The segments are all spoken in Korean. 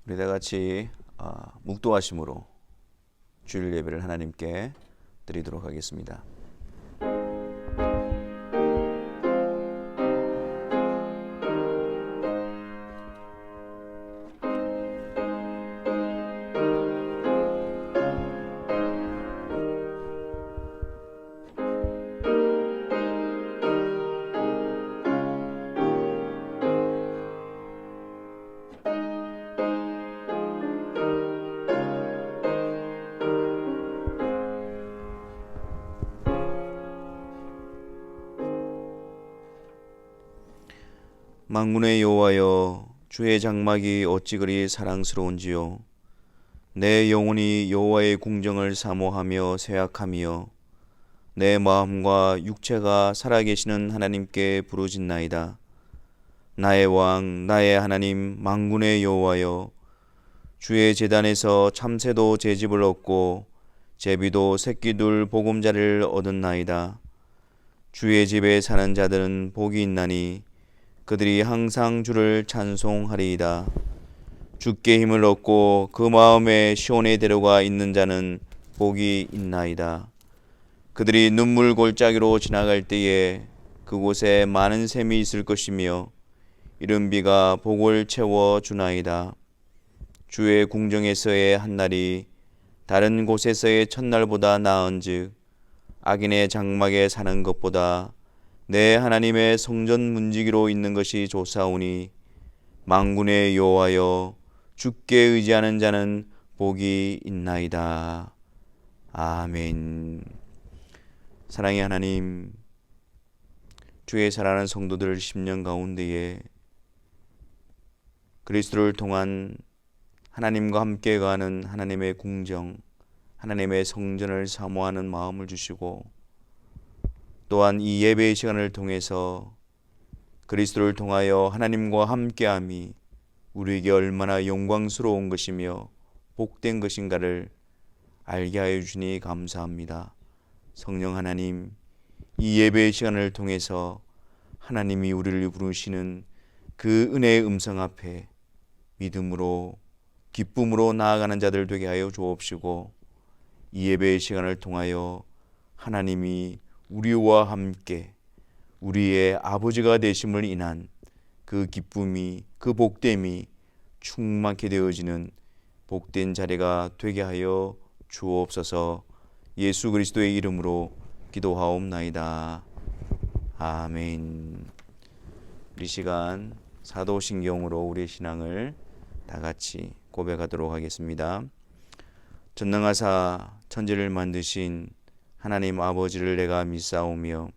우리 다 같이 묵도하심으로 주일 예배를 하나님께 드리도록 하겠습니다. 만군의 여호와여, 주의 장막이 어찌 그리 사랑스러운지요. 내 영혼이 여호와의 궁정을 사모하며 쇠약하며 내 마음과 육체가 살아계시는 하나님께 부르짖나이다. 나의 왕, 나의 하나님, 만군의 여호와여, 주의 제단에서 참새도 제 집을 얻고 제비도 새끼둘 보금자리를 얻었나이다. 주의 집에 사는 자들은 복이 있나니 그들이 항상 주를 찬송하리이다. 주께 힘을 얻고 그 마음에 시온의 대로가 있는 자는 복이 있나이다. 그들이 눈물 골짜기로 지나갈 때에 그곳에 많은 샘이 있을 것이며 이른 비가 복을 채워 주나이다. 주의 궁정에서의 한날이 다른 곳에서의 첫날보다 나은즉 악인의 장막에 사는 것보다 내 하나님의 성전 문지기로 있는 것이 좋사오니 만군의 여호와여, 주께 의지하는 자는 복이 있나이다. 아멘. 사랑의 하나님, 주의 사랑하는 성도들 10년 가운데에 그리스도를 통한 하나님과 함께 가는 하나님의 궁정, 하나님의 성전을 사모하는 마음을 주시고 또한 이 예배의 시간을 통해서 그리스도를 통하여 하나님과 함께함이 우리에게 얼마나 영광스러운 것이며 복된 것인가를 알게 하여 주시니 감사합니다. 성령 하나님, 이 예배의 시간을 통해서 하나님이 우리를 부르시는 그 은혜의 음성 앞에 믿음으로 기쁨으로 나아가는 자들 되게 하여 주옵시고 이 예배의 시간을 통하여 하나님이 우리와 함께 우리의 아버지가 되심을 인한 그 기쁨이, 그 복됨이 충만케 되어지는 복된 자리가 되게 하여 주옵소서. 예수 그리스도의 이름으로 기도하옵나이다. 아멘. 우리 시간 사도신경으로 우리의 신앙을 다 같이 고백하도록 하겠습니다. 전능하사 천지를 만드신 하나님 아버지를 내가 믿사오며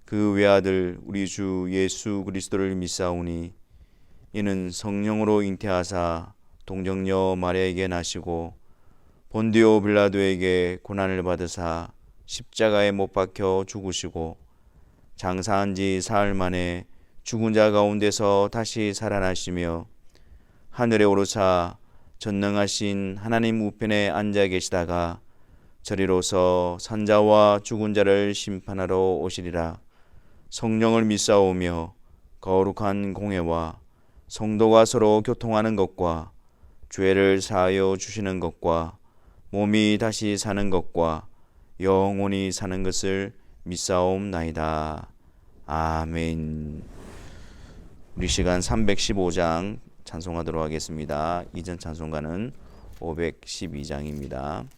그 외아들 우리 주 예수 그리스도를 믿사오니 이는 성령으로 잉태하사 동정녀 마리아에게 나시고 본디오 빌라도에게 고난을 받으사 십자가에 못 박혀 죽으시고 장사한 지 사흘 만에 죽은 자 가운데서 다시 살아나시며 하늘에 오르사 전능하신 하나님 우편에 앉아 계시다가 저리로서 산자와 죽은 자를 심판하러 오시리라. 성령을 믿사오며 거룩한 공회와 성도가 서로 교통하는 것과 죄를 사하여 주시는 것과 몸이 다시 사는 것과 영원히 사는 것을 믿사옵나이다. 아멘. 우리 시간 315장 찬송하도록 하겠습니다. 이전 찬송가는 512장입니다.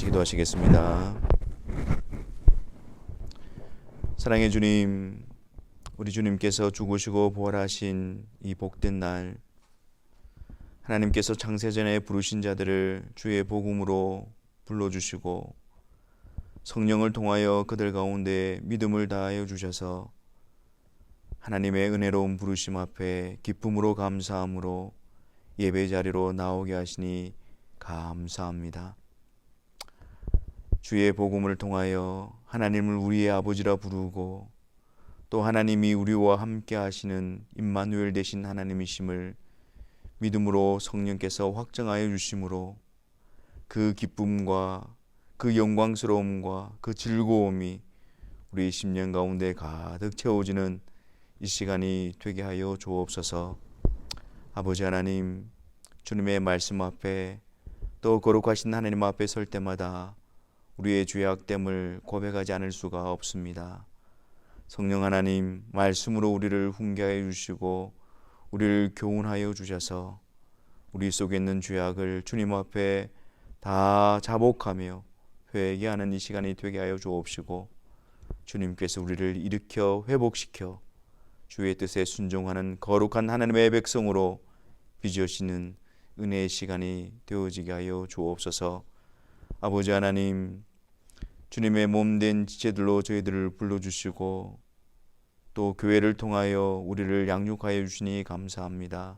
같이 기도하시겠습니다. 사랑의 주님, 우리 주님께서 죽으시고 부활하신 이 복된 날, 하나님께서 창세전에 부르신 자들을 주의 복음으로 불러주시고 성령을 통하여 그들 가운데 믿음을 다하여 주셔서 하나님의 은혜로운 부르심 앞에 기쁨으로 감사함으로 예배 자리로 나오게 하시니 감사합니다. 주의 복음을 통하여 하나님을 우리의 아버지라 부르고 또 하나님이 우리와 함께 하시는 임마누엘 되신 하나님이심을 믿음으로 성령께서 확증하여 주심으로 그 기쁨과 그 영광스러움과 그 즐거움이 우리 심령 가운데 가득 채워지는 이 시간이 되게 하여 주옵소서. 아버지 하나님, 주님의 말씀 앞에 또 거룩하신 하나님 앞에 설 때마다 우리의 죄악됨을 고백하지 않을 수가 없습니다. 성령 하나님, 말씀으로 우리를 훈계하여 주시고 우리를 교훈하여 주셔서 우리 속에 있는 죄악을 주님 앞에 다 자복하며 회개하는 이 시간이 되게 하여 주옵시고 주님께서 우리를 일으켜 회복시켜 주의 뜻에 순종하는 거룩한 하나님의 백성으로 빚으시는 은혜의 시간이 되어지게 하여 주옵소서. 아버지 하나님, 주님의 몸된 지체들로 저희들을 불러주시고 또 교회를 통하여 우리를 양육하여 주시니 감사합니다.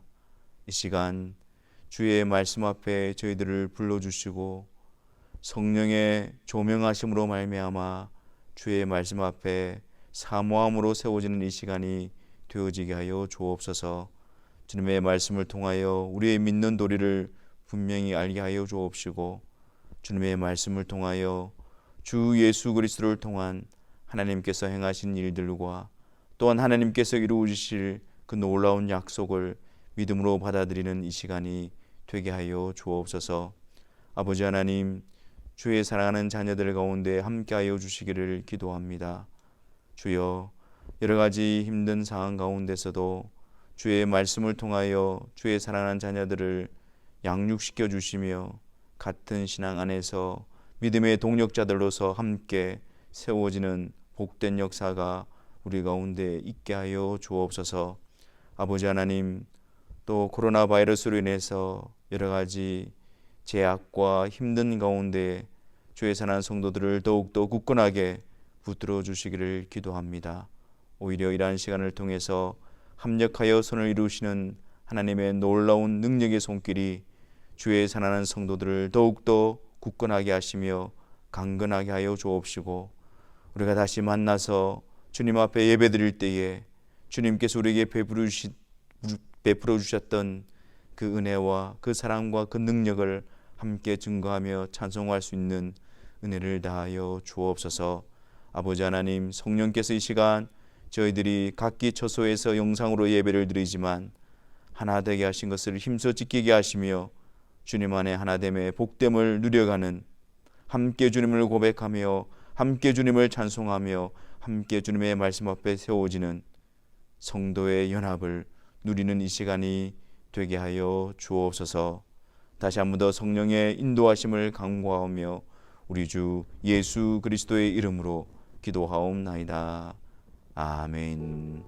이 시간 주의 말씀 앞에 저희들을 불러주시고 성령의 조명하심으로 말미암아 주의 말씀 앞에 사모함으로 세워지는 이 시간이 되어지게 하여 주옵소서. 주님의 말씀을 통하여 우리의 믿는 도리를 분명히 알게 하여 주옵시고 주님의 말씀을 통하여 주 예수 그리스도를 통한 하나님께서 행하신 일들과 또한 하나님께서 이루어주실 그 놀라운 약속을 믿음으로 받아들이는 이 시간이 되게 하여 주옵소서. 아버지 하나님, 주의 사랑하는 자녀들 가운데 함께하여 주시기를 기도합니다. 주여, 여러 가지 힘든 상황 가운데서도 주의 말씀을 통하여 주의 사랑하는 자녀들을 양육시켜 주시며 같은 신앙 안에서 믿음의 동력자들로서 함께 세워지는 복된 역사가 우리 가운데 있게 하여 주옵소서. 아버지 하나님, 또 코로나 바이러스로 인해서 여러 가지 제약과 힘든 가운데 주의 사랑하는 성도들을 더욱더 굳건하게 붙들어 주시기를 기도합니다. 오히려 이러한 시간을 통해서 합력하여 선을 이루시는 하나님의 놀라운 능력의 손길이 주의 사랑하는 성도들을 더욱더 굳건하게 하시며 강건하게 하여 주옵시고 우리가 다시 만나서 주님 앞에 예배드릴 때에 주님께서 우리에게 베풀어 주셨던 그 은혜와 그 사랑과 그 능력을 함께 증거하며 찬송할 수 있는 은혜를 다하여 주옵소서. 아버지 하나님, 성령께서 이 시간 저희들이 각기 처소에서 영상으로 예배를 드리지만 하나 되게 하신 것을 힘써 지키게 하시며 주님 안에 하나됨의 복됨을 누려가는, 함께 주님을 고백하며 함께 주님을 찬송하며 함께 주님의 말씀 앞에 세워지는 성도의 연합을 누리는 이 시간이 되게 하여 주옵소서. 다시 한 번 더 성령의 인도하심을 간구하며 우리 주 예수 그리스도의 이름으로 기도하옵나이다. 아멘.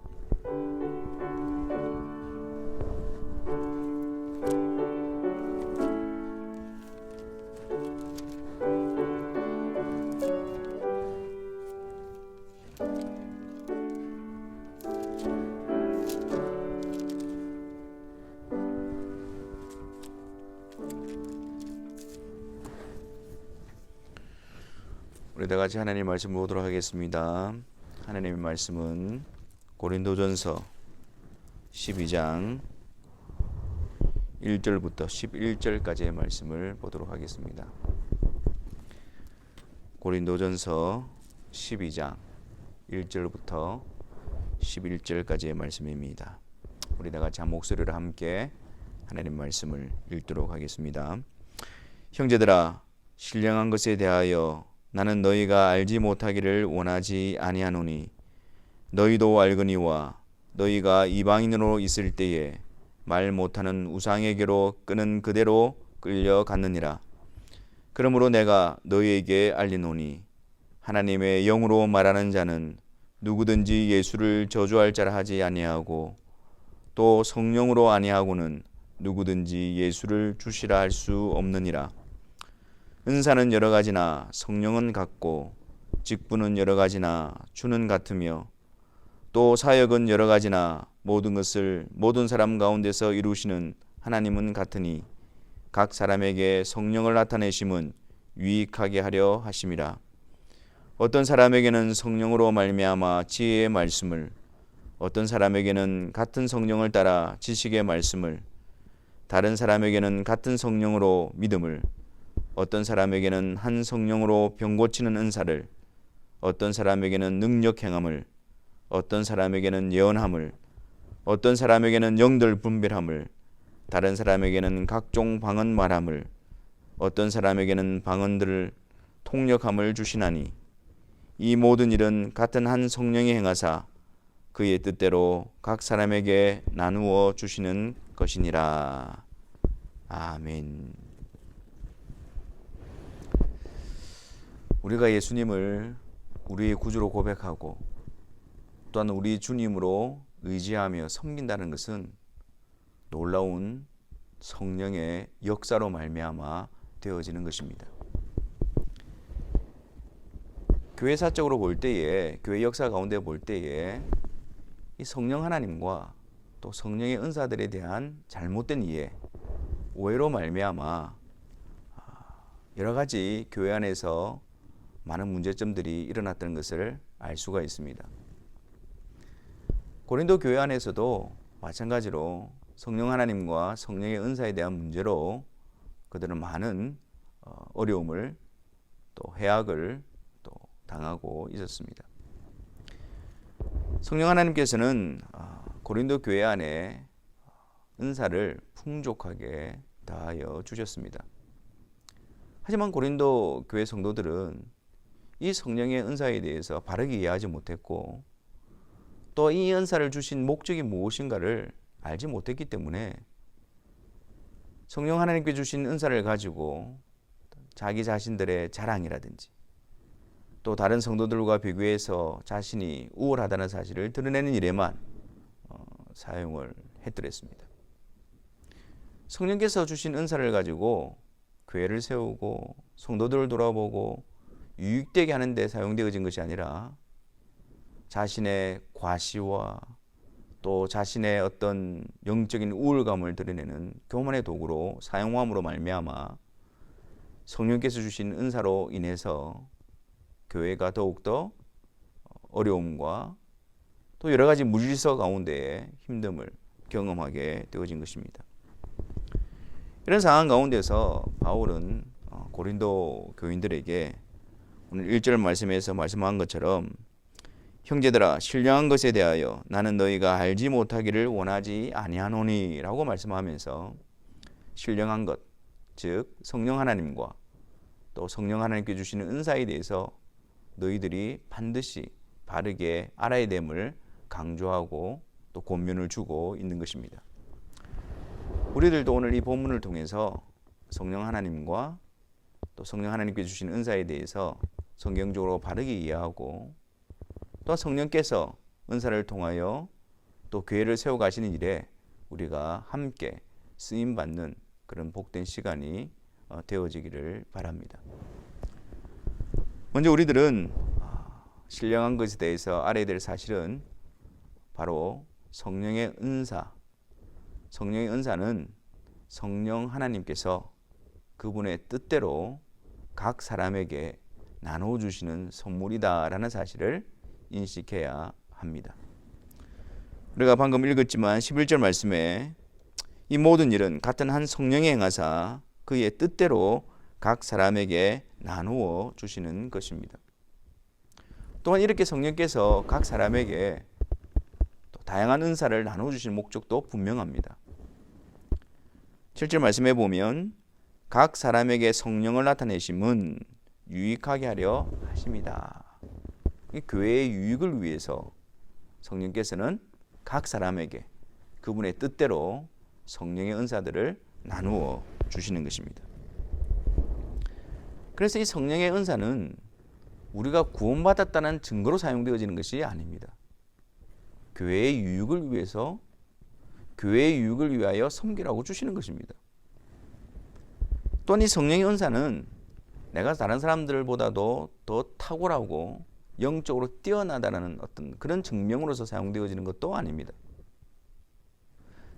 우리 다 같이 하나님의 말씀 보도록 하겠습니다. 하나님의 말씀은 고린도전서 12장 1절부터 11절까지의 말씀을 보도록 하겠습니다. 고린도전서 12장 1절부터 11절까지의 말씀입니다. 우리 다 같이 한 목소리로 함께 하나님 말씀을 읽도록 하겠습니다. 형제들아, 신령한 것에 대하여 나는 너희가 알지 못하기를 원하지 아니하노니 너희도 알거니와 너희가 이방인으로 있을 때에 말 못하는 우상에게로 끄는 그대로 끌려갔느니라. 그러므로 내가 너희에게 알리노니 하나님의 영으로 말하는 자는 누구든지 예수를 저주할 자라 하지 아니하고 또 성령으로 아니하고는 누구든지 예수를 주시라 할 수 없느니라. 은사는 여러 가지나 성령은 같고 직분은 여러 가지나 주는 같으며 또 사역은 여러 가지나 모든 것을 모든 사람 가운데서 이루시는 하나님은 같으니 각 사람에게 성령을 나타내심은 유익하게 하려 하심이라. 어떤 사람에게는 성령으로 말미암아 지혜의 말씀을, 어떤 사람에게는 같은 성령을 따라 지식의 말씀을, 다른 사람에게는 같은 성령으로 믿음을, 어떤 사람에게는 한 성령으로 병 고치는 은사를, 어떤 사람에게는 능력 행함을, 어떤 사람에게는 예언함을, 어떤 사람에게는 영들 분별함을, 다른 사람에게는 각종 방언 말함을, 어떤 사람에게는 방언들을 통역함을 주시나니 이 모든 일은 같은 한 성령이 행하사 그의 뜻대로 각 사람에게 나누어 주시는 것이니라. 아멘. 우리가 예수님을 우리의 구주로 고백하고 또한 우리 주님으로 의지하며 섬긴다는 것은 놀라운 성령의 역사로 말미암아 되어지는 것입니다. 교회 사적으로 볼 때에, 교회 역사 가운데 볼 때에 이 성령 하나님과 또 성령의 은사들에 대한 잘못된 이해, 오해로 말미암아 여러 가지 교회 안에서 많은 문제점들이 일어났다는 것을 알 수가 있습니다. 고린도 교회 안에서도 마찬가지로 성령 하나님과 성령의 은사에 대한 문제로 그들은 많은 어려움을 또 해악을 또 당하고 있었습니다. 성령 하나님께서는 고린도 교회 안에 은사를 풍족하게 다하여 주셨습니다. 하지만 고린도 교회 성도들은 이 성령의 은사에 대해서 바르게 이해하지 못했고 또 이 은사를 주신 목적이 무엇인가를 알지 못했기 때문에 성령 하나님께 주신 은사를 가지고 자기 자신들의 자랑이라든지 또 다른 성도들과 비교해서 자신이 우월하다는 사실을 드러내는 일에만 사용을 했더랬습니다. 성령께서 주신 은사를 가지고 교회를 세우고 성도들을 돌아보고 유익되게 하는 데 사용되어진 것이 아니라 자신의 과시와 또 자신의 어떤 영적인 우월감을 드러내는 교만의 도구로 사용함으로 말미암아 성령께서 주신 은사로 인해서 교회가 더욱더 어려움과 또 여러 가지 무질서 가운데에 힘듦을 경험하게 되어진 것입니다. 이런 상황 가운데서 바울은 고린도 교인들에게 오늘 1절 말씀에서 말씀한 것처럼 형제들아 신령한 것에 대하여 나는 너희가 알지 못하기를 원하지 아니하노니 라고 말씀하면서 신령한 것, 즉 성령 하나님과 또 성령 하나님께 주시는 은사에 대해서 너희들이 반드시 바르게 알아야 됨을 강조하고 또 권면을 주고 있는 것입니다. 우리들도 오늘 이 본문을 통해서 성령 하나님과 또 성령 하나님께 주신 은사에 대해서 성경적으로 바르게 이해하고 또 성령께서 은사를 통하여 또 교회를 세워가시는 일에 우리가 함께 쓰임받는 그런 복된 시간이 되어지기를 바랍니다. 먼저 우리들은 신령한 것에 대해서 알아야 될 사실은 바로 성령의 은사. 성령의 은사는 성령 하나님께서 그분의 뜻대로 각 사람에게 나눠주시는 선물이다라는 사실을 인식해야 합니다. 우리가 방금 읽었지만 11절 말씀에 이 모든 일은 같은 한 성령이 행하사 그의 뜻대로 각 사람에게 나누어 주시는 것입니다. 또한 이렇게 성령께서 각 사람에게 또 다양한 은사를 나누어 주실 목적도 분명합니다. 7절 말씀에 보면 각 사람에게 성령을 나타내심은 유익하게 하려 하심이다. 이 교회의 유익을 위해서 성령께서는 각 사람에게 그분의 뜻대로 성령의 은사들을 나누어 주시는 것입니다. 그래서 이 성령의 은사는 우리가 구원받았다는 증거로 사용되어지는 것이 아닙니다. 교회의 유익을 위해서, 교회의 유익을 위하여 섬기라고 주시는 것입니다. 또한 이 성령의 은사는 내가 다른 사람들보다도 더 탁월하고 영적으로 뛰어나다는 어떤 그런 증명으로서 사용되어지는 것도 아닙니다.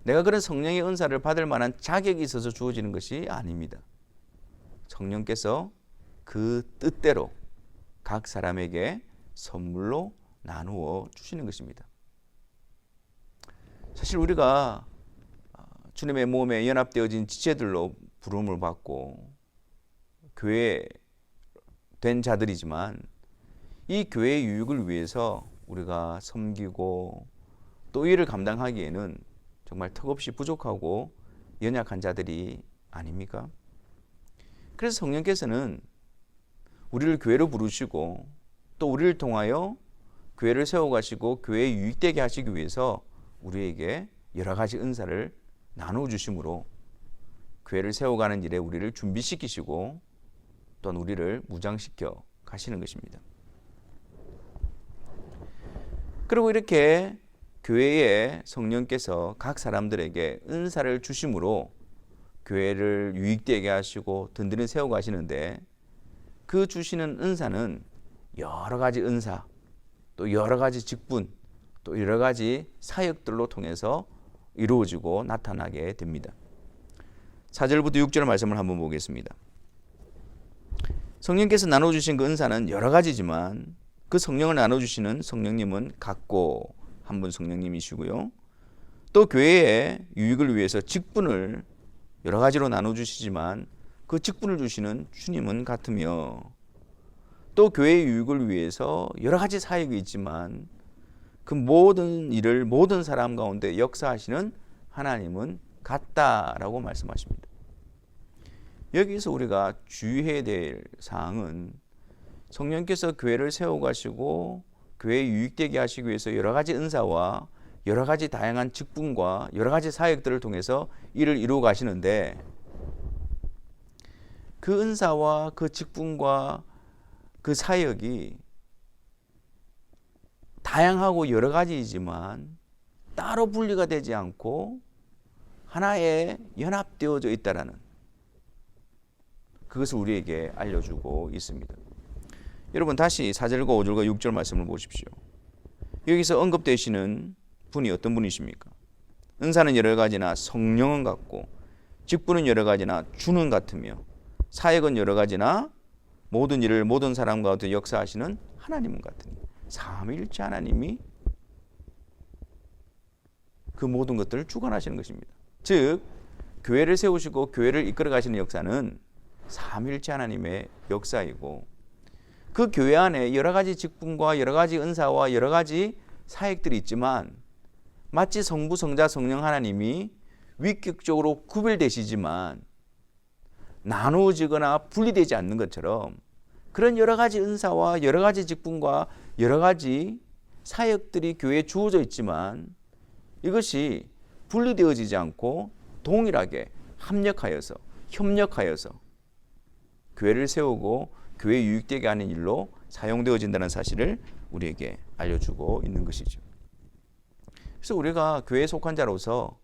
내가 그런 성령의 은사를 받을 만한 자격이 있어서 주어지는 것이 아닙니다. 성령께서 그 뜻대로 각 사람에게 선물로 나누어 주시는 것입니다. 사실 우리가 주님의 몸에 연합되어진 지체들로 부름을 받고 교회 된 자들이지만 이 교회의 유익을 위해서 우리가 섬기고 또 이를 감당하기에는 정말 턱없이 부족하고 연약한 자들이 아닙니까? 그래서 성령께서는 우리를 교회로 부르시고 또 우리를 통하여 교회를 세워가시고 교회에 유익되게 하시기 위해서 우리에게 여러 가지 은사를 나누어 주심으로 교회를 세워가는 일에 우리를 준비시키시고 또한 우리를 무장시켜 가시는 것입니다. 그리고 이렇게 교회에 성령께서 각 사람들에게 은사를 주심으로 교회를 유익되게 하시고 든든히 세워가시는데 그 주시는 은사는 여러 가지 은사, 또 여러 가지 직분, 또 여러 가지 사역들로 통해서 이루어지고 나타나게 됩니다. 4절부터 6절 말씀을 한번 보겠습니다. 성령께서 나눠주신 그 은사는 여러 가지지만 그 성령을 나눠주시는 성령님은 같고 한 분 성령님이시고요. 또 교회의 유익을 위해서 직분을 여러 가지로 나눠주시지만 그 직분을 주시는 주님은 같으며 또 교회의 유익을 위해서 여러 가지 사역이 있지만 그 모든 일을 모든 사람 가운데 역사하시는 하나님은 같다라고 말씀하십니다. 여기서 우리가 주의해야 될 사항은 성령께서 교회를 세워가시고 교회에 유익되게 하시기 위해서 여러 가지 은사와 여러 가지 다양한 직분과 여러 가지 사역들을 통해서 이를 이루어 가시는데 그 은사와 그 직분과 그 사역이 다양하고 여러 가지이지만 따로 분리가 되지 않고 하나에 연합되어져 있다라는 그것을 우리에게 알려주고 있습니다. 여러분 다시 4절과 5절과 6절 말씀을 보십시오. 여기서 언급되시는 분이 어떤 분이십니까? 은사는 여러 가지나 성령은 같고 직분은 여러 가지나 주는 같으며 사역은 여러 가지나 모든 일을 모든 사람 가운데 역사하시는 하나님은 같으니 삼위일체 하나님이 그 모든 것들을 주관하시는 것입니다. 즉 교회를 세우시고 교회를 이끌어 가시는 역사는 삼위일체 하나님의 역사이고 그 교회 안에 여러 가지 직분과 여러 가지 은사와 여러 가지 사역들이 있지만 마치 성부, 성자, 성령 하나님이 위격적으로 구별되시지만 나누어지거나 분리되지 않는 것처럼 그런 여러 가지 은사와 여러 가지 직분과 여러 가지 사역들이 교회에 주어져 있지만 이것이 분리되어지지 않고 동일하게 합력하여서 협력하여서 교회를 세우고 교회 유익되게 하는 일로 사용되어진다는 사실을 우리에게 알려주고 있는 것이죠. 그래서 우리가 교회에 속한 자로서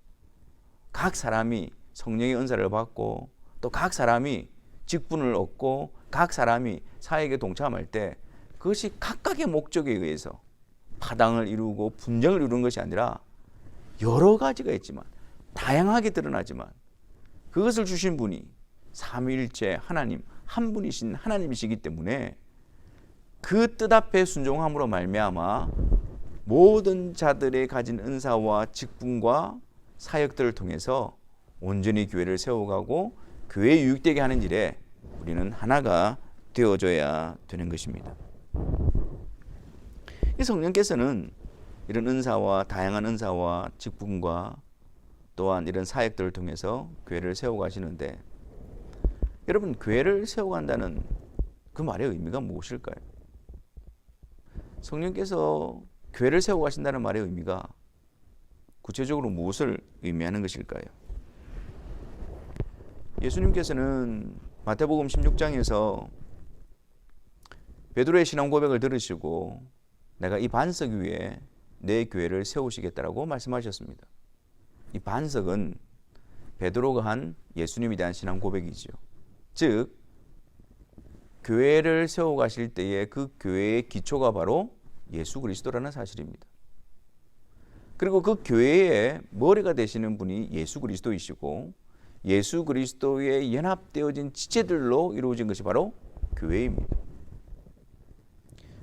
각 사람이 성령의 은사를 받고 또 각 사람이 직분을 얻고 각 사람이 사역에 동참할 때 그것이 각각의 목적에 의해서 파당을 이루고 분쟁을 이루는 것이 아니라 여러 가지가 있지만 다양하게 드러나지만 그것을 주신 분이 삼위일체 하나님 한 분이신 하나님이시기 때문에 그 뜻 앞에 순종함으로 말미암아 모든 자들의 가진 은사와 직분과 사역들을 통해서 온전히 교회를 세워가고 교회에 유익되게 하는 일에 우리는 하나가 되어줘야 되는 것입니다. 이 성령께서는 이런 은사와 다양한 은사와 직분과 또한 이런 사역들을 통해서 교회를 세워가시는데 여러분 교회를 세워간다는 그 말의 의미가 무엇일까요? 성령께서 교회를 세워가신다는 말의 의미가 구체적으로 무엇을 의미하는 것일까요? 예수님께서는 마태복음 16장에서 베드로의 신앙 고백을 들으시고 내가 이 반석 위에 내 교회를 세우시겠다라고 말씀하셨습니다. 이 반석은 베드로가 한 예수님에 대한 신앙 고백이죠. 즉 교회를 세워 가실 때에 그 교회의 기초가 바로 예수 그리스도라는 사실입니다. 그리고 그 교회의 머리가 되시는 분이 예수 그리스도이시고 예수 그리스도에 연합되어진 지체들로 이루어진 것이 바로 교회입니다.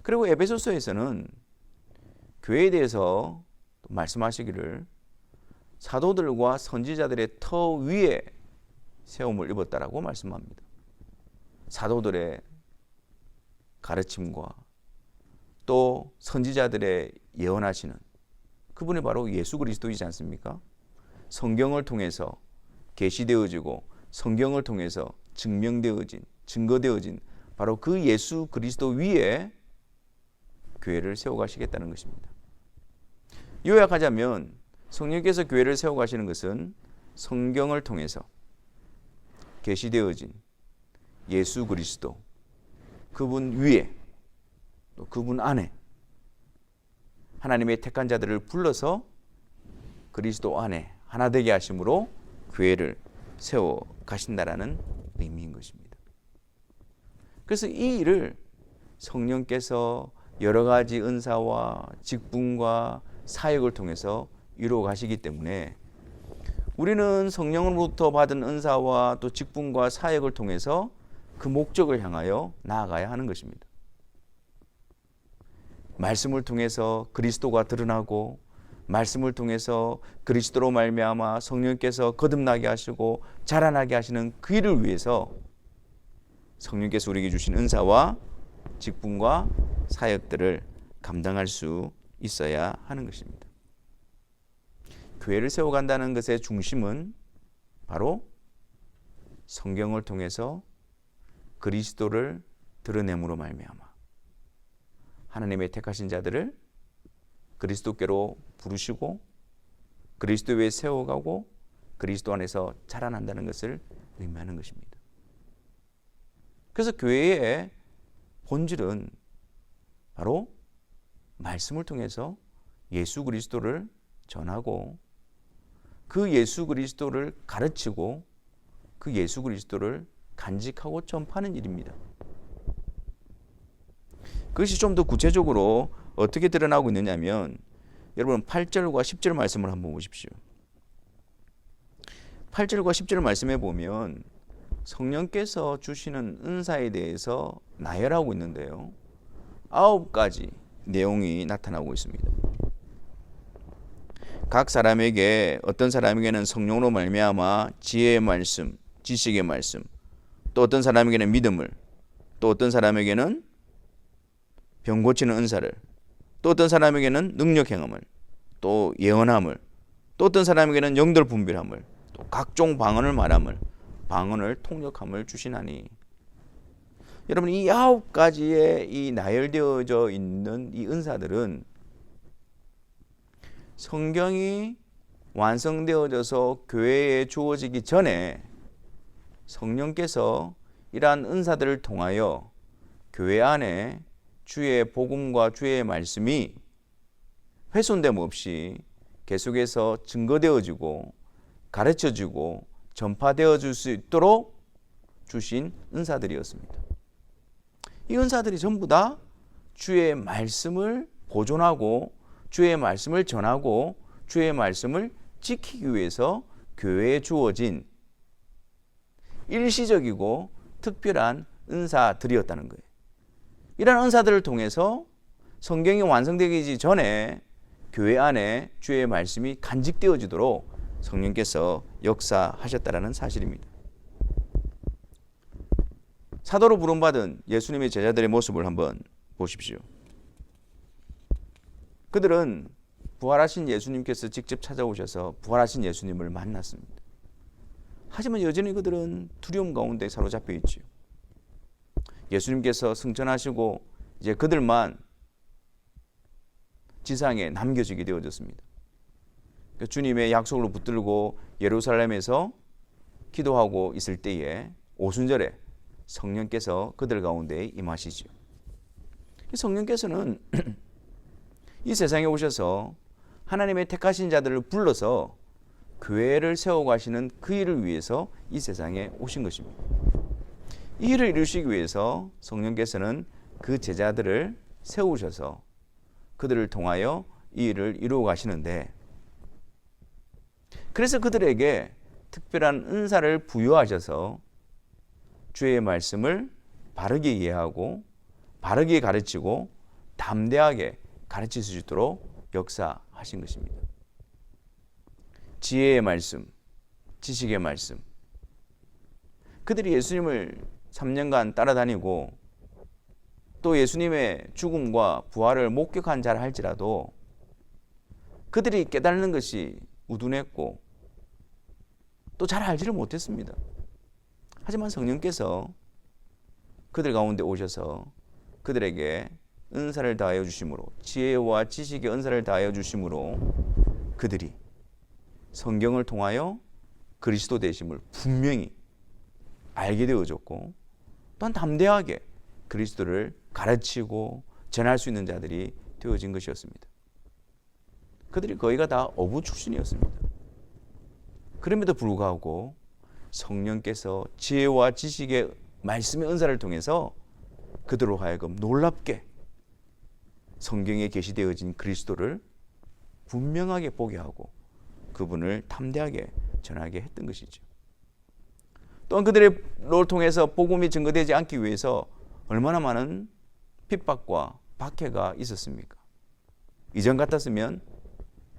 그리고 에베소서에서는 교회에 대해서 말씀하시기를 사도들과 선지자들의 터 위에 세움을 입었다라고 말씀합니다. 사도들의 가르침과 또 선지자들의 예언하시는 그분이 바로 예수 그리스도이지 않습니까? 성경을 통해서 계시되어지고 성경을 통해서 증명되어진, 증거되어진 바로 그 예수 그리스도 위에 교회를 세워가시겠다는 것입니다. 요약하자면 성령께서 교회를 세워가시는 것은 성경을 통해서 계시되어진 예수 그리스도 그분 위에 또 그분 안에 하나님의 택한 자들을 불러서 그리스도 안에 하나 되게 하심으로 교회를 세워 가신다라는 의미인 것입니다. 그래서 이 일을 성령께서 여러 가지 은사와 직분과 사역을 통해서 이루어 가시기 때문에 우리는 성령으로부터 받은 은사와 또 직분과 사역을 통해서 그 목적을 향하여 나아가야 하는 것입니다. 말씀을 통해서 그리스도가 드러나고 말씀을 통해서 그리스도로 말미암아 성령께서 거듭나게 하시고 자라나게 하시는 그 일을 위해서 성령께서 우리에게 주신 은사와 직분과 사역들을 감당할 수 있어야 하는 것입니다. 교회를 세워간다는 것의 중심은 바로 성경을 통해서 그리스도를 드러냄으로 말미암아 하나님의 택하신 자들을 그리스도께로 부르시고 그리스도 위에 세워가고 그리스도 안에서 자라난다는 것을 의미하는 것입니다. 그래서 교회의 본질은 바로 말씀을 통해서 예수 그리스도를 전하고 그 예수 그리스도를 가르치고 그 예수 그리스도를 간직하고 전파하는 일입니다. 그것이 좀 더 구체적으로 어떻게 드러나고 있느냐면 여러분 8절과 10절 말씀을 한번 보십시오. 8절과 10절 말씀에 보면 성령께서 주시는 은사에 대해서 나열하고 있는데요. 9가지 내용이 나타나고 있습니다. 각 사람에게 어떤 사람에게는 성령으로 말미암아 지혜의 말씀, 지식의 말씀, 또 어떤 사람에게는 믿음을, 또 어떤 사람에게는 병 고치는 은사를, 또 어떤 사람에게는 능력 행함을, 또 예언함을, 또 어떤 사람에게는 영들 분별함을, 또 각종 방언을 말함을, 방언을 통역함을 주시나니. 여러분 이 9가지의 이 나열되어져 있는 이 은사들은 성경이 완성되어져서 교회에 주어지기 전에 성령께서 이러한 은사들을 통하여 교회 안에 주의 복음과 주의 말씀이 훼손됨 없이 계속해서 증거되어지고 가르쳐지고 전파되어질 수 있도록 주신 은사들이었습니다. 이 은사들이 전부 다 주의 말씀을 보존하고 주의 말씀을 전하고 주의 말씀을 지키기 위해서 교회에 주어진 일시적이고 특별한 은사들이었다는 거예요. 이러한 은사들을 통해서 성경이 완성되기 전에 교회 안에 주의 말씀이 간직되어지도록 성령께서 역사하셨다는 사실입니다. 사도로 부름받은 예수님의 제자들의 모습을 한번 보십시오. 그들은 부활하신 예수님께서 직접 찾아오셔서 부활하신 예수님을 만났습니다. 하지만 여전히 그들은 두려움 가운데 사로잡혀 있죠. 예수님께서 승천하시고 이제 그들만 지상에 남겨지게 되어졌습니다. 주님의 약속을 붙들고 예루살렘에서 기도하고 있을 때에 오순절에 성령께서 그들 가운데 임하시죠. 성령께서는 이 세상에 오셔서 하나님의 택하신 자들을 불러서 교회를 세워가시는 그 일을 위해서 이 세상에 오신 것입니다. 이 일을 이루시기 위해서 성령께서는 그 제자들을 세우셔서 그들을 통하여 이 일을 이루어 가시는데, 그래서 그들에게 특별한 은사를 부여하셔서 주의 말씀을 바르게 이해하고 바르게 가르치고 담대하게 가르칠 수 있도록 역사하신 것입니다. 지혜의 말씀, 지식의 말씀. 그들이 예수님을 3년간 따라다니고 또 예수님의 죽음과 부활을 목격한 자라 할지라도 그들이 깨닫는 것이 우둔했고 또 잘 알지를 못했습니다. 하지만 성령께서 그들 가운데 오셔서 그들에게 은사를 다하여 주심으로, 지혜와 지식의 은사를 다하여 주심으로 그들이 성경을 통하여 그리스도 되심을 분명히 알게 되어졌고, 또한 담대하게 그리스도를 가르치고 전할 수 있는 자들이 되어진 것이었습니다. 그들이 거의가 다 어부 출신이었습니다. 그럼에도 불구하고 성령께서 지혜와 지식의 말씀의 은사를 통해서 그들로 하여금 놀랍게 성경에 계시되어진 그리스도를 분명하게 보게 하고 그분을 담대하게 전하게 했던 것이죠. 또한 그들을 통해서 복음이 증거되지 않기 위해서 얼마나 많은 핍박과 박해가 있었습니까? 이전 같았으면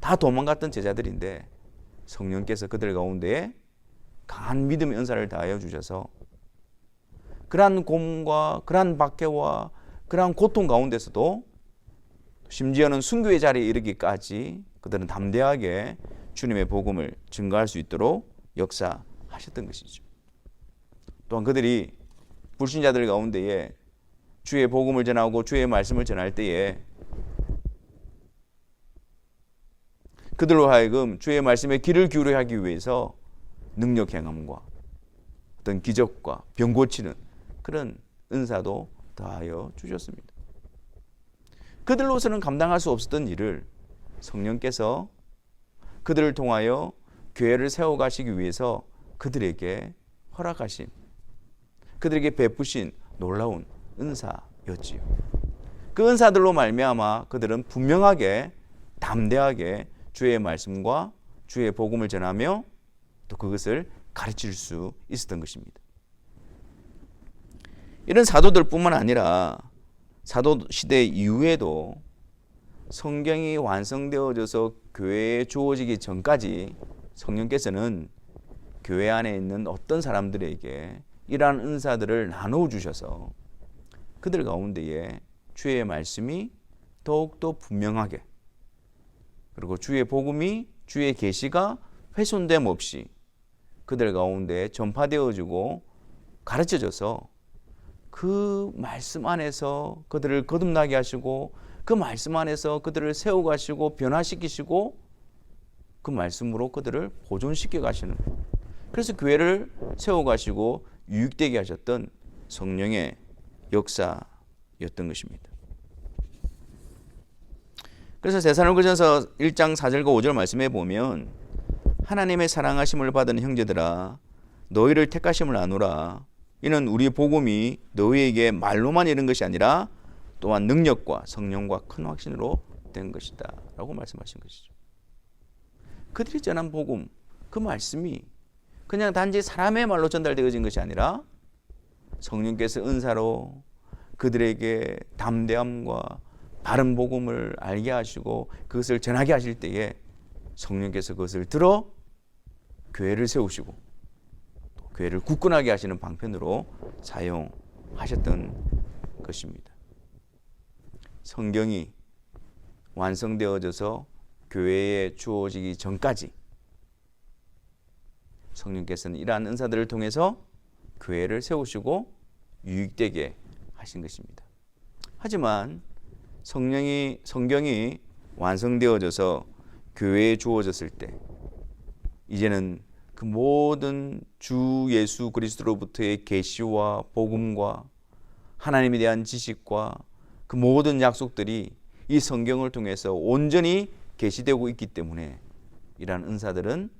다 도망갔던 제자들인데 성령께서 그들 가운데에 강한 믿음의 은사를 다하여 주셔서 그러한 고문과 그러한 박해와 그러한 고통 가운데서도 심지어는 순교의 자리에 이르기까지 그들은 담대하게 주님의 복음을 증거할 수 있도록 역사하셨던 것이죠. 또한 그들이 불신자들 가운데에 주의 복음을 전하고 주의 말씀을 전할 때에 그들로 하여금 주의 말씀에 귀를 기울여 하기 위해서 능력 행함과 어떤 기적과 병 고치는 그런 은사도 더하여 주셨습니다. 그들로서는 감당할 수 없었던 일을 성령께서 그들을 통하여 교회를 세워가시기 위해서 그들에게 허락하신, 그들에게 베푸신 놀라운 은사였지요. 그 은사들로 말미암아 그들은 분명하게 담대하게 주의 말씀과 주의 복음을 전하며 또 그것을 가르칠 수 있었던 것입니다. 이런 사도들뿐만 아니라 사도 시대 이후에도 성경이 완성되어져서 교회에 주어지기 전까지 성령께서는 교회 안에 있는 어떤 사람들에게 이러한 은사들을 나누어 주셔서 그들 가운데에 주의 말씀이 더욱더 분명하게, 그리고 주의 복음이, 주의 계시가 훼손됨 없이 그들 가운데 전파되어지고 가르쳐져서 그 말씀 안에서 그들을 거듭나게 하시고 그 말씀 안에서 그들을 세워가시고 변화시키시고 그 말씀으로 그들을 보존시켜 가시는, 그래서 교회를 세워가시고 유익되게 하셨던 성령의 역사였던 것입니다. 그래서 데살로니가전서 1장 4절과 5절 말씀해 보면 하나님의 사랑하심을 받은 형제들아 너희를 택하심을 아노라. 이는 우리 복음이 너희에게 말로만 이른 것이 아니라 또한 능력과 성령과 큰 확신으로 된 것이다 라고 말씀하신 것이죠. 그들이 전한 복음, 그 말씀이 그냥 단지 사람의 말로 전달되어진 것이 아니라 성령께서 은사로 그들에게 담대함과 바른 복음을 알게 하시고 그것을 전하게 하실 때에 성령께서 그것을 들어 교회를 세우시고 또 교회를 굳건하게 하시는 방편으로 사용하셨던 것입니다. 성경이 완성되어져서 교회에 주어지기 전까지 성령께서는 이러한 은사들을 통해서 교회를 세우시고 유익되게 하신 것입니다. 하지만 성경이 완성되어져서 교회에 주어졌을 때 이제는 그 모든 주 예수 그리스도로부터의 계시와 복음과 하나님에 대한 지식과 그 모든 약속들이 이 성경을 통해서 온전히 계시되고 있기 때문에 이러한 은사들은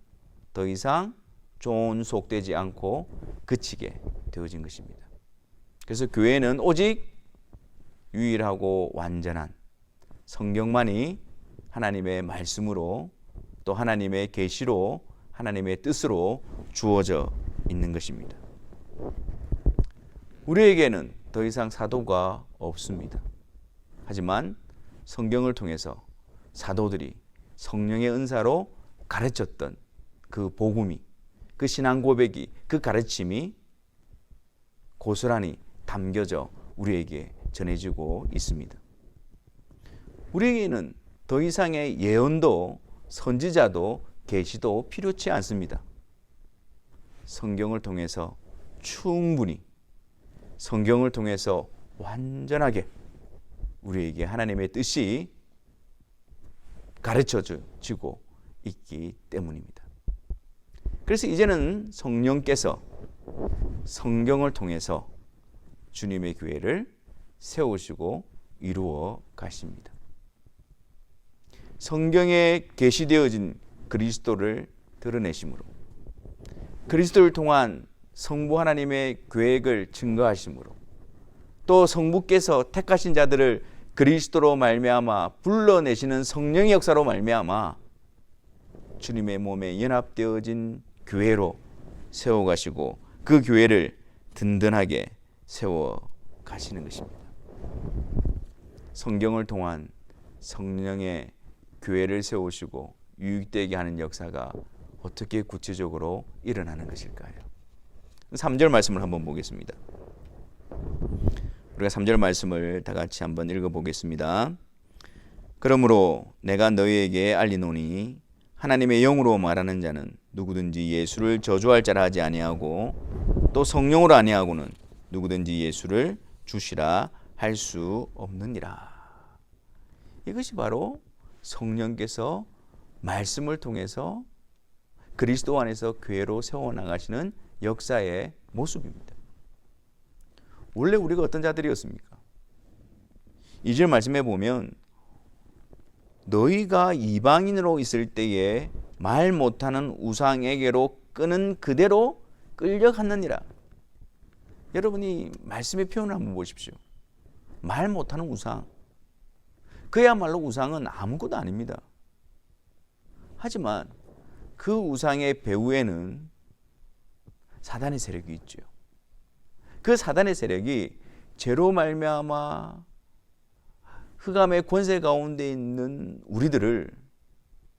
더 이상 존속되지 않고 그치게 되어진 것입니다. 그래서 교회는 오직 유일하고 완전한 성경만이 하나님의 말씀으로 또 하나님의 계시로 하나님의 뜻으로 주어져 있는 것입니다. 우리에게는 더 이상 사도가 없습니다. 하지만 성경을 통해서 사도들이 성령의 은사로 가르쳤던 그 복음이, 그 신앙 고백이, 그 가르침이 고스란히 담겨져 우리에게 전해지고 있습니다. 우리에게는 더 이상의 예언도 선지자도 계시도 필요치 않습니다. 성경을 통해서 충분히, 성경을 통해서 완전하게 우리에게 하나님의 뜻이 가르쳐지고 있기 때문입니다. 그래서 이제는 성령께서 성경을 통해서 주님의 교회를 세우시고 이루어 가십니다. 성경에 계시되어진 그리스도를 드러내심으로, 그리스도를 통한 성부 하나님의 계획을 증거하심으로, 또 성부께서 택하신 자들을 그리스도로 말미암아 불러내시는 성령의 역사로 말미암아 주님의 몸에 연합되어진 교회로 세워가시고 그 교회를 든든하게 세워 가시는 것입니다. 성경을 통한 성령의 교회를 세우시고 유익되게 하는 역사가 어떻게 구체적으로 일어나는 것일까요? 3절 말씀을 한번 보겠습니다. 우리가 3절 말씀을 다 같이 한번 읽어보겠습니다. 그러므로 내가 너희에게 알리노니 하나님의 영으로 말하는 자는 누구든지 예수를 저주할 자라 하지 아니하고 또 성령으로 아니하고는 누구든지 예수를 주시라 할 수 없느니라. 이것이 바로 성령께서 말씀을 통해서 그리스도 안에서 교회로 세워나가시는 역사의 모습입니다. 원래 우리가 어떤 자들이었습니까? 2절 말씀에 보면 너희가 이방인으로 있을 때에 말 못하는 우상에게로 끄는 그대로 끌려갔느니라. 여러분이 말씀의 표현을 한번 보십시오. 말 못하는 우상. 그야말로 우상은 아무것도 아닙니다. 하지만 그 우상의 배후에는 사단의 세력이 있죠. 그 사단의 세력이 죄로 말미암아 흑암의 권세 가운데 있는 우리들을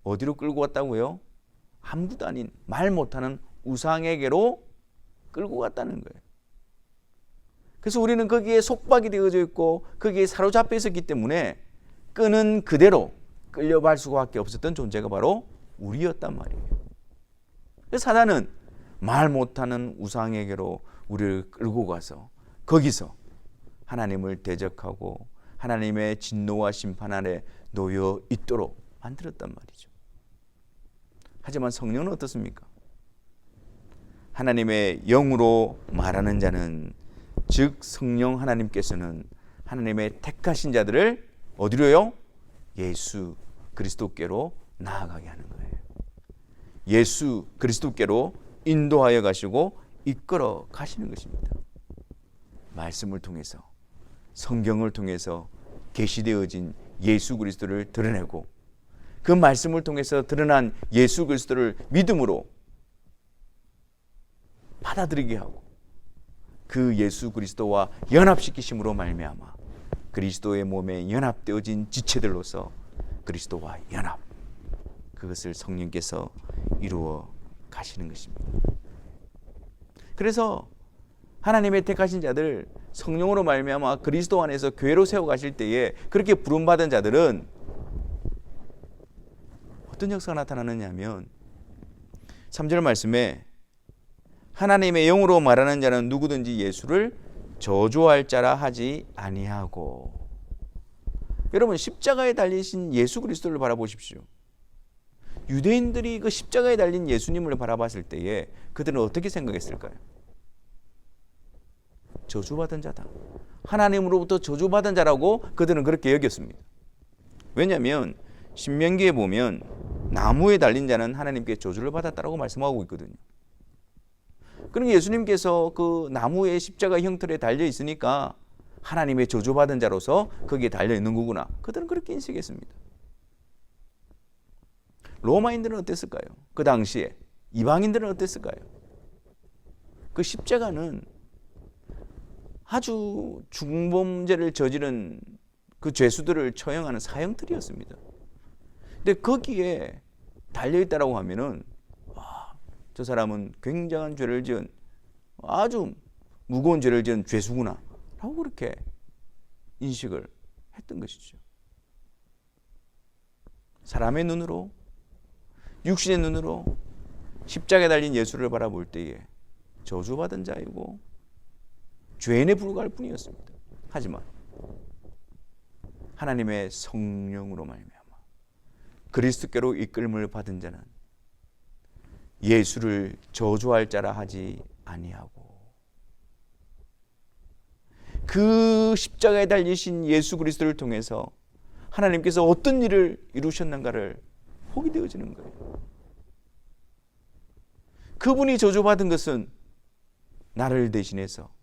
어디로 끌고 왔다고요? 아무것도 아닌 말 못하는 우상에게로 끌고 갔다는 거예요. 그래서 우리는 거기에 속박이 되어져 있고 거기에 사로잡혀 있었기 때문에 끄는 그대로 끌려갈 수밖에 없었던 존재가 바로 우리였단 말이에요. 그래서 사단은 말 못하는 우상에게로 우리를 끌고 가서 거기서 하나님을 대적하고 하나님의 진노와 심판 아래 놓여 있도록 만들었단 말이죠. 하지만 성령은 어떻습니까? 하나님의 영으로 말하는 자는, 즉 성령 하나님께서는 하나님의 택하신 자들을 어디로요? 예수 그리스도께로 나아가게 하는 거예요. 예수 그리스도께로 인도하여 가시고 이끌어 가시는 것입니다. 말씀을 통해서, 성경을 통해서 계시되어진 예수 그리스도를 드러내고 그 말씀을 통해서 드러난 예수 그리스도를 믿음으로 받아들이게 하고 그 예수 그리스도와 연합시키심으로 말미암아 그리스도의 몸에 연합되어진 지체들로서 그리스도와 연합, 그것을 성령께서 이루어 가시는 것입니다. 그래서 하나님의 택하신 자들 성령으로 말미암아 그리스도 안에서 교회로 세워 가실 때에 그렇게 부름받은 자들은 어떤 역사가 나타나느냐 하면 3절 말씀에 하나님의 영으로 말하는 자는 누구든지 예수를 저주할 자라 하지 아니하고. 여러분, 십자가에 달리신 예수 그리스도를 바라보십시오. 유대인들이 그 십자가에 달린 예수님을 바라봤을 때에 그들은 어떻게 생각했을까요? 저주받은 자다. 하나님으로부터 저주받은 자라고 그들은 그렇게 여겼습니다. 왜냐하면 신명기에 보면 나무에 달린 자는 하나님께 저주를 받았다라고 말씀하고 있거든요. 그러니까 예수님께서 그 나무의 십자가 형틀에 달려 있으니까 하나님의 저주받은 자로서 거기에 달려 있는 거구나. 그들은 그렇게 인식했습니다. 로마인들은 어땠을까요? 그 당시에 이방인들은 어땠을까요? 그 십자가는 아주 중범죄를 저지른 그 죄수들을 처형하는 사형틀이었습니다. 근데 거기에 달려있다라고 하면은 저 사람은 굉장한 죄를 지은 아주 무거운 죄를 지은 죄수구나 라고 그렇게 인식을 했던 것이죠. 사람의 눈으로, 육신의 눈으로 십자가에 달린 예수를 바라볼 때에 저주받은 자이고 죄인에 불과할 뿐이었습니다. 하지만 하나님의 성령으로 말미암아 그리스도께로 이끌림을 받은 자는 예수를 저주할 자라 하지 아니하고 그 십자가에 달리신 예수 그리스도를 통해서 하나님께서 어떤 일을 이루셨는가를 보게 되어지는 거예요. 그분이 저주받은 것은 나를 대신해서,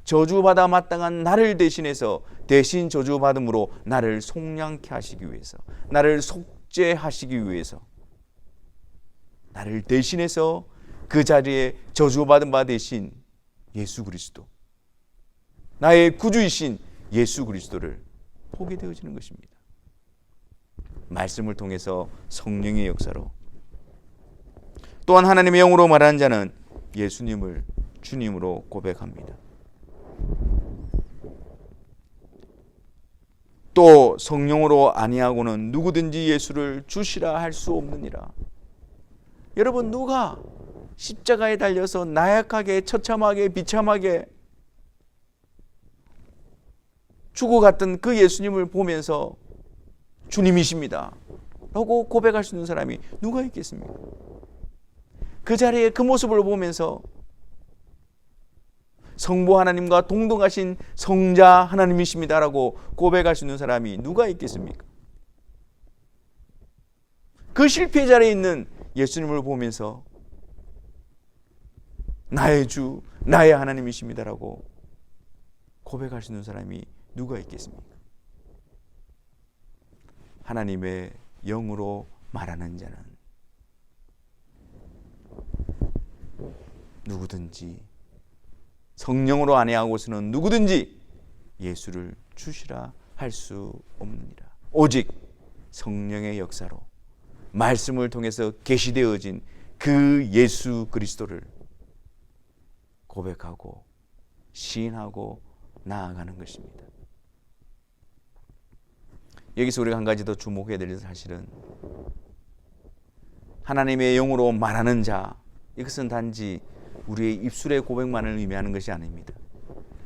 저주받아 마땅한 나를 대신해서 대신 저주받음으로 나를 속량케 하시기 위해서, 나를 속죄하시기 위해서, 나를 대신해서 그 자리에 저주받은 바 대신 예수 그리스도, 나의 구주이신 예수 그리스도를 보게 되어지는 것입니다. 말씀을 통해서 성령의 역사로, 또한 하나님의 영으로 말하는 자는 예수님을 주님으로 고백합니다. 또 성령으로 아니하고는 누구든지 예수를 주시라 할 수 없느니라. 여러분, 누가 십자가에 달려서 나약하게 처참하게 비참하게 죽어갔던 그 예수님을 보면서 주님이십니다 라고 고백할 수 있는 사람이 누가 있겠습니까? 그 자리에 그 모습을 보면서 성부 하나님과 동등하신 성자 하나님이십니다 라고 고백할 수 있는 사람이 누가 있겠습니까? 그 실패 자리에 있는 예수님을 보면서 나의 주, 나의 하나님이십니다 라고 고백할 수 있는 사람이 누가 있겠습니까? 하나님의 영으로 말하는 자는 누구든지, 성령으로 아니하고서는 누구든지 예수를 주시라 할 수 없느니라. 오직 성령의 역사로 말씀을 통해서 계시되어진 그 예수 그리스도를 고백하고 시인하고 나아가는 것입니다. 여기서 우리가 한 가지 더 주목해야 될 사실은 하나님의 영으로 말하는 자, 이것은 단지 우리의 입술의 고백만을 의미하는 것이 아닙니다.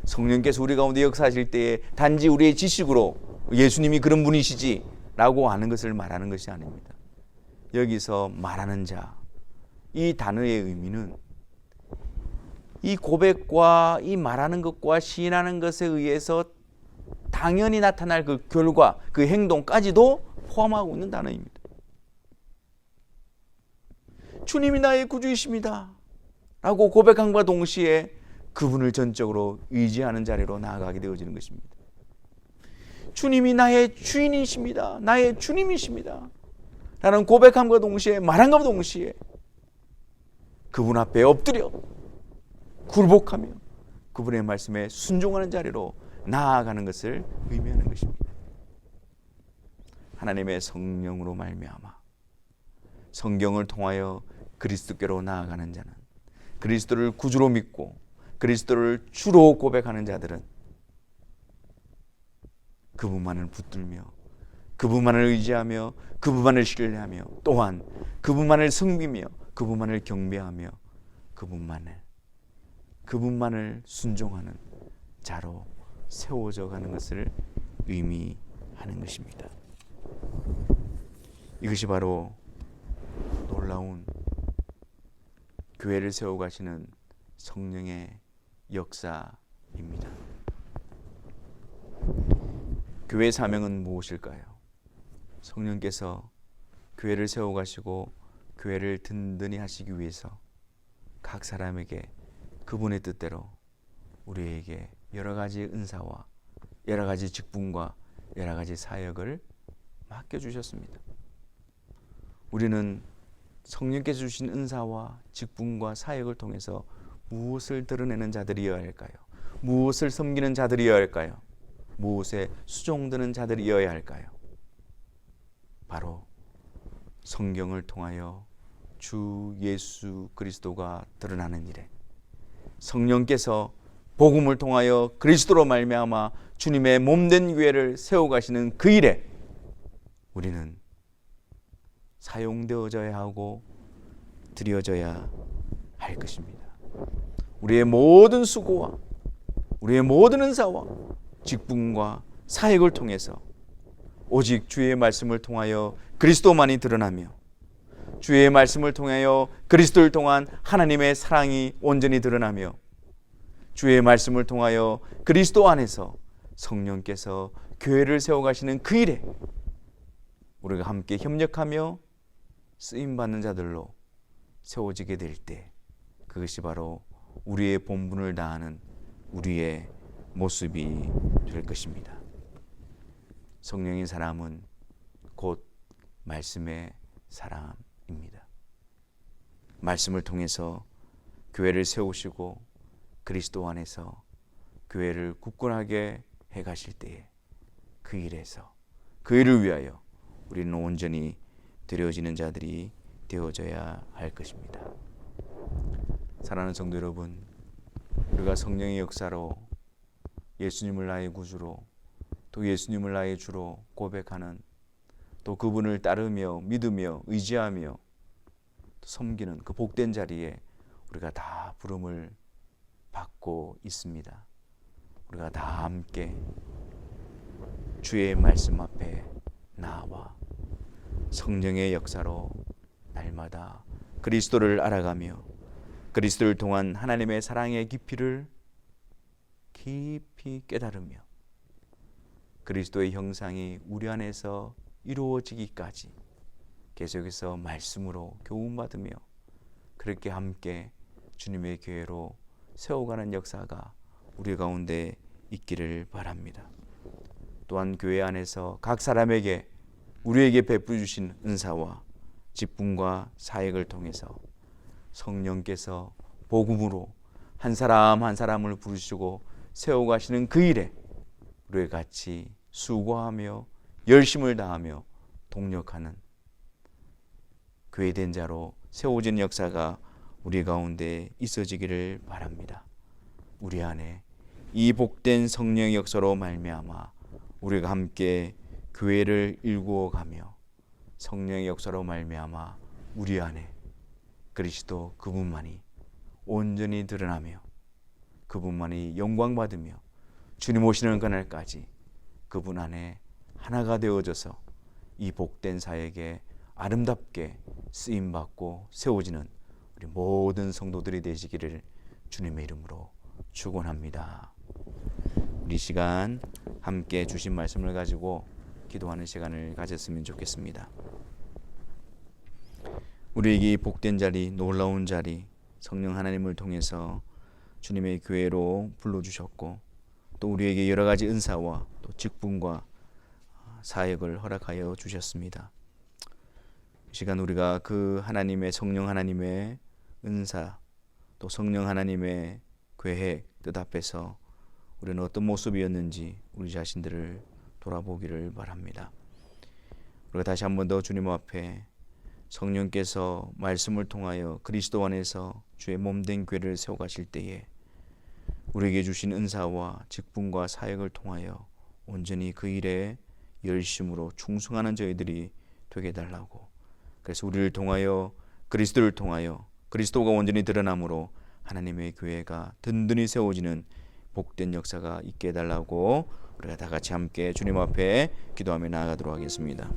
성령께서 우리 가운데 역사하실 때에 단지 우리의 지식으로 예수님이 그런 분이시지 라고 하는 것을 말하는 것이 아닙니다. 여기서 말하는 자, 이 단어의 의미는 이 고백과 이 말하는 것과 시인하는 것에 의해서 당연히 나타날 그 결과, 그 행동까지도 포함하고 있는 단어입니다. 주님이 나의 구주이십니다 라고 고백함과 동시에 그분을 전적으로 의지하는 자리로 나아가게 되어지는 것입니다. 주님이 나의 주인이십니다, 나의 주님이십니다 라는 고백함과 동시에, 말함과 동시에 그분 앞에 엎드려 굴복하며 그분의 말씀에 순종하는 자리로 나아가는 것을 의미하는 것입니다. 하나님의 성령으로 말미암아 성경을 통하여 그리스도께로 나아가는 자는, 그리스도를 구주로 믿고 그리스도를 주로 고백하는 자들은 그분만을 붙들며 그분만을 의지하며 그분만을 신뢰하며 또한 그분만을 섬기며 그분만을 경배하며 그분만을 순종하는 자로 세워져 가는 것을 의미하는 것입니다. 이것이 바로 놀라운 교회를 세워가시는 성령의 역사인 교회의 사명은 무엇일까요? 성령께서 교회를 세워가시고 교회를 든든히 하시기 위해서 각 사람에게 그분의 뜻대로 우리에게 여러 가지 은사와 여러 가지 직분과 여러 가지 사역을 맡겨주셨습니다. 우리는 성령께서 주신 은사와 직분과 사역을 통해서 무엇을 드러내는 자들이어야 할까요? 무엇을 섬기는 자들이어야 할까요? 무엇에 수종드는 자들이어야 할까요? 바로 성경을 통하여 주 예수 그리스도가 드러나는 일에, 성령께서 복음을 통하여 그리스도로 말미암아 주님의 몸된 교회를 세워가시는 그 일에 우리는 사용되어져야 하고 드려져야 할 것입니다. 우리의 모든 수고와 우리의 모든 은사와 직분과 사역을 통해서 오직 주의 말씀을 통하여 그리스도만이 드러나며 주의 말씀을 통하여 그리스도를 통한 하나님의 사랑이 온전히 드러나며 주의 말씀을 통하여 그리스도 안에서 성령께서 교회를 세워가시는 그 일에 우리가 함께 협력하며 쓰임받는 자들로 세워지게 될 때 그것이 바로 우리의 본분을 다하는 우리의 모습이 될 것입니다. 성령의 사람은 곧 말씀의 사람입니다. 말씀을 통해서 교회를 세우시고 그리스도 안에서 교회를 굳건하게 해가실 때에 그 일에서 그 일을 위하여 우리는 온전히 드려지는 자들이 되어져야 할 것입니다. 사랑하는 성도 여러분, 우리가 성령의 역사로 예수님을 나의 구주로 또 예수님을 나의 주로 고백하는, 또 그분을 따르며 믿으며 의지하며 섬기는 그 복된 자리에 우리가 다 부름을 받고 있습니다. 우리가 다 함께 주의 말씀 앞에 나와 성령의 역사로 날마다 그리스도를 알아가며 그리스도를 통한 하나님의 사랑의 깊이를 깊이 깨달으며 그리스도의 형상이 우리 안에서 이루어지기까지 계속해서 말씀으로 교훈받으며 그렇게 함께 주님의 교회로 세워가는 역사가 우리 가운데 있기를 바랍니다. 또한 교회 안에서 각 사람에게 우리에게 베풀어 주신 은사와 직분과 사역을 통해서 성령께서 복음으로 한 사람 한 사람을 부르시고 세워가시는 그 일에 우리가 같이 수고하며 열심을 다하며 동력하는 교회된 자로 세워진 역사가 우리 가운데 있어지기를 바랍니다. 우리 안에 이 복된 성령의 역사로 말미암아 우리가 함께 교회를 일구어가며 성령의 역사로 말미암아 우리 안에 그리스도 그분만이 온전히 드러나며 그분만이 영광받으며 주님 오시는 그날까지 그분 안에 하나가 되어져서 이 복된 사역에 아름답게 쓰임받고 세워지는 우리 모든 성도들이 되시기를 주님의 이름으로 축원합니다. 우리 시간 함께 주신 말씀을 가지고 기도하는 시간을 가졌으면 좋겠습니다. 우리에게 복된 자리, 놀라운 자리, 성령 하나님을 통해서 주님의 교회로 불러주셨고 또 우리에게 여러 가지 은사와 또 직분과 사역을 허락하여 주셨습니다. 이 시간 우리가 그 하나님의 성령 하나님의 은사 또 성령 하나님의 계획 뜻 앞에서 우리는 어떤 모습이었는지 우리 자신들을 돌아보기를 바랍니다. 우리가 다시 한 번 더 주님 앞에 성령께서 말씀을 통하여 그리스도 안에서 주의 몸된 교회를 세워가실 때에 우리에게 주신 은사와 직분과 사역을 통하여 온전히 그 일에 열심으로 충성하는 저희들이 되게 해달라고, 그래서 우리를 통하여 그리스도를 통하여 그리스도가 온전히 드러남으로 하나님의 교회가 든든히 세워지는 복된 역사가 있게 해달라고 우리가 다 같이 함께 주님 앞에 기도하며 나아가도록 하겠습니다.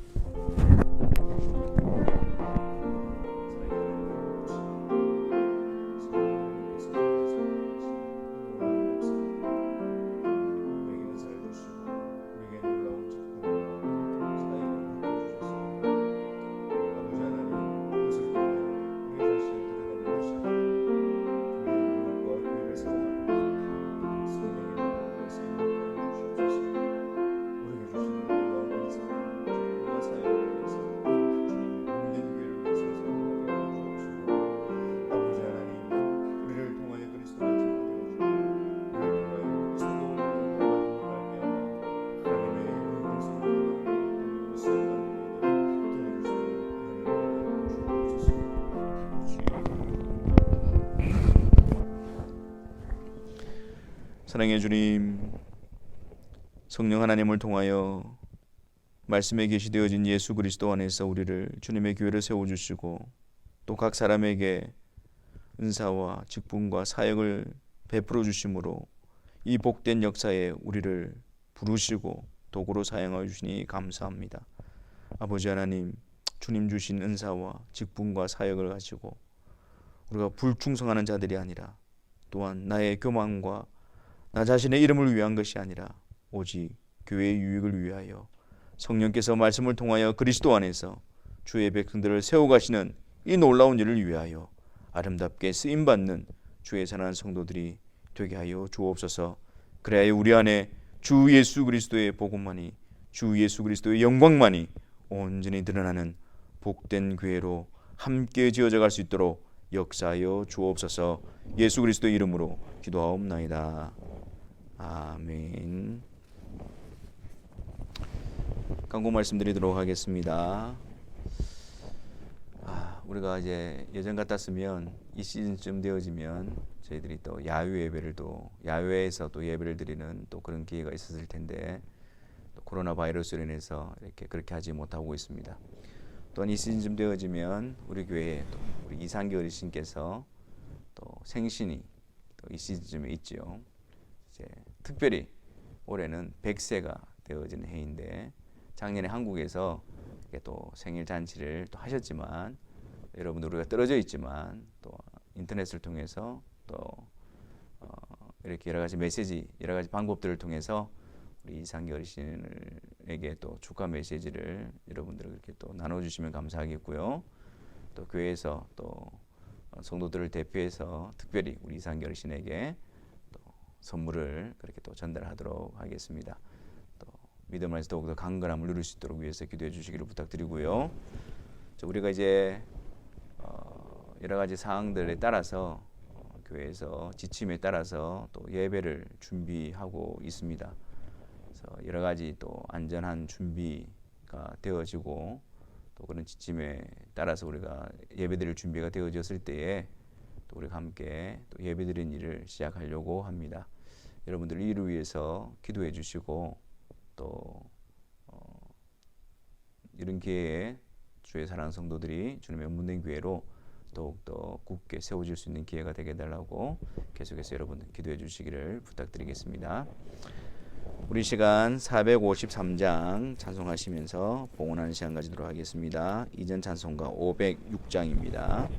사랑의 주님, 성령 하나님을 통하여 말씀에 계시되어진 예수 그리스도 안에서 우리를 주님의 교회를 세워주시고 또 각 사람에게 은사와 직분과 사역을 베풀어 주심으로 이 복된 역사에 우리를 부르시고 도구로 사용하여 주시니 감사합니다. 아버지 하나님, 주님 주신 은사와 직분과 사역을 가지고 우리가 불충성하는 자들이 아니라 또한 나의 교만과 나 자신의 이름을 위한 것이 아니라 오직 교회의 유익을 위하여 성령께서 말씀을 통하여 그리스도 안에서 주의 백성들을 세워가시는 이 놀라운 일을 위하여 아름답게 쓰임받는 주의 사랑하는 성도들이 되게 하여 주옵소서. 그래야 우리 안에 주 예수 그리스도의 복음만이, 주 예수 그리스도의 영광만이 온전히 드러나는 복된 교회로 함께 지어져 갈 수 있도록 역사하여 주옵소서. 예수 그리스도의 이름으로 기도하옵나이다. 아멘. 광고 말씀드리도록 하겠습니다. 우리가 이제 예전 같았으면 이 시즌쯤 되어지면 저희들이 또 야외 예배를 또 야외에서 또 예배를 드리는 또 그런 기회가 있었을 텐데 또 코로나 바이러스로 인해서 이렇게 그렇게 하지 못하고 있습니다. 또한 이 시즌쯤 되어지면 우리 교회에 또 우리 이상기 어르신께서 또 생신이 또 이 시즌쯤에 있죠. 이제 특별히 올해는 100세가 되어지는 해인데 작년에 한국에서 또 생일 잔치를 또 하셨지만 여러분들 우리가 떨어져 있지만 또 인터넷을 통해서 또 이렇게 여러 가지 메시지, 여러 가지 방법들을 통해서 우리 이상기 어르신에게 또 축하 메시지를 여러분들 그렇게 또 나눠주시면 감사하겠고요. 또 교회에서 또 성도들을 대표해서 특별히 우리 이상기 어르신에게 또 선물을 그렇게 또 전달하도록 하겠습니다. 또 믿음 안에서 더욱더 강건함을 누릴 수 있도록 위해서 기도해 주시기를 부탁드리고요. 우리가 이제 여러 가지 사항들에 따라서 교회에서 지침에 따라서 또 예배를 준비하고 있습니다. 그래서 여러 가지 또 안전한 준비가 되어지고 또 그런 지침에 따라서 우리가 예배드릴 준비가 되어졌을 때에 또 우리가 함께 또 예배드리는 일을 시작하려고 합니다. 여러분들 이를 위해서 기도해 주시고 또 이런 기회에 주의 사랑하는 성도들이 주님의 문된 교회로 더욱더 굳게 세워질 수 있는 기회가 되게 해달라고 계속해서 여러분 기도해 주시기를 부탁드리겠습니다. 우리 시간 453장 찬송하시면서 봉헌하는 시간 가지도록 하겠습니다. 이전 찬송가 506장입니다.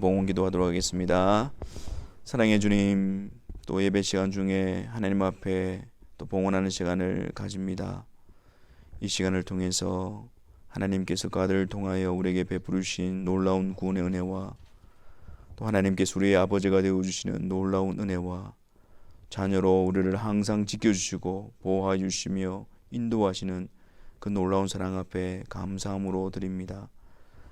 봉헌 기도하도록 하겠습니다. 사랑의 주님, 또 예배 시간 중에 하나님 앞에 또 봉헌하는 시간을 가집니다. 이 시간을 통해서 하나님께서 그 아들을 통하여 우리에게 베푸르신 놀라운 구원의 은혜와 또 하나님께서 우리의 아버지가 되어주시는 놀라운 은혜와 자녀로 우리를 항상 지켜주시고 보호해 주시며 인도하시는 그 놀라운 사랑 앞에 감사함으로 드립니다.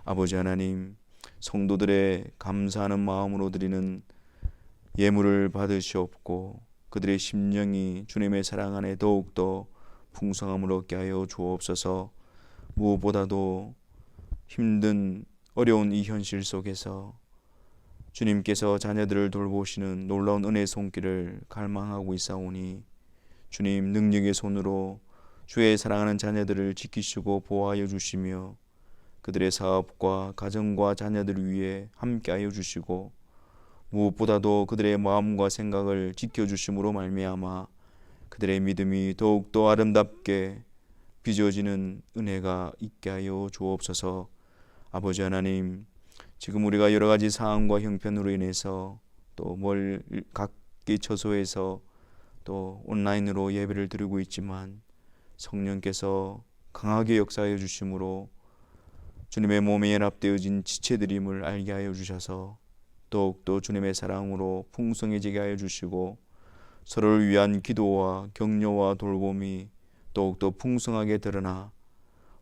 아버지 하나님, 성도들의 감사하는 마음으로 드리는 예물을 받으시옵고 그들의 심령이 주님의 사랑 안에 더욱더 풍성함을 얻게 하여 주옵소서. 무엇보다도 힘든 어려운 이 현실 속에서 주님께서 자녀들을 돌보시는 놀라운 은혜의 손길을 갈망하고 있사오니 주님 능력의 손으로 주의 사랑하는 자녀들을 지키시고 보호하여 주시며 그들의 사업과 가정과 자녀들을 위해 함께하여 주시고 무엇보다도 그들의 마음과 생각을 지켜주심으로 말미암아 그들의 믿음이 더욱더 아름답게 빚어지는 은혜가 있게 하여 주옵소서. 아버지 하나님, 지금 우리가 여러 가지 상황과 형편으로 인해서 또 각기 처소에서 또 온라인으로 예배를 드리고 있지만 성령께서 강하게 역사하여 주심으로 주님의 몸에 연합되어진 지체들임을 알게 하여 주셔서 더욱더 주님의 사랑으로 풍성해지게 하여 주시고 서로를 위한 기도와 격려와 돌봄이 더욱더 풍성하게 드러나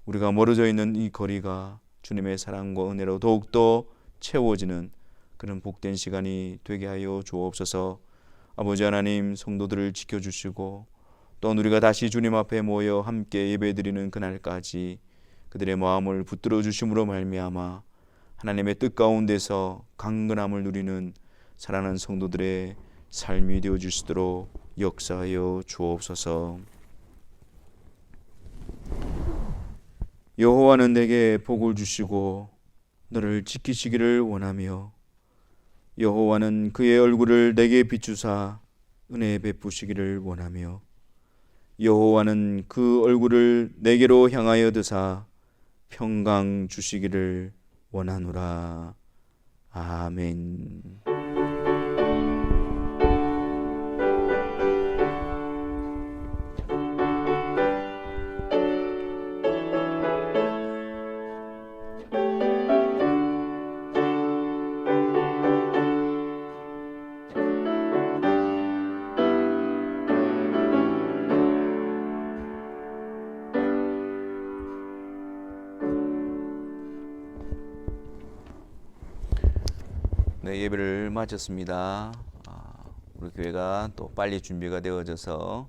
우리가 멀어져 있는 이 거리가 주님의 사랑과 은혜로 더욱더 채워지는 그런 복된 시간이 되게 하여 주옵소서. 아버지 하나님, 성도들을 지켜주시고 또 우리가 다시 주님 앞에 모여 함께 예배드리는 그날까지 그들의 마음을 붙들어 주심으로 말미암아 하나님의 뜻 가운데서 강건함을 누리는 사랑하는 성도들의 삶이 되어 주시도록 역사하여 주옵소서. 여호와는 내게 복을 주시고 너를 지키시기를 원하며 여호와는 그의 얼굴을 내게 비추사 은혜 베푸시기를 원하며 여호와는 그 얼굴을 내게로 향하여 드사 평강 주시기를 원하노라. 아멘. 네, 예배를 마쳤습니다. 우리 교회가 또 빨리 준비가 되어져서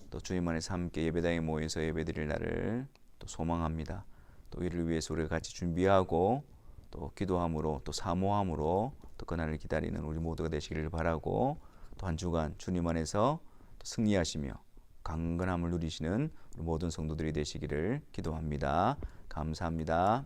또 주님 안에서 함께 예배당에 모여서 예배드릴 날을 또 소망합니다. 또 이를 위해서 우리가 같이 준비하고 또 기도함으로 또 사모함으로 또 그날을 기다리는 우리 모두가 되시기를 바라고 또 한 주간 주님 안에서 또 승리하시며 강건함을 누리시는 우리 모든 성도들이 되시기를 기도합니다. 감사합니다.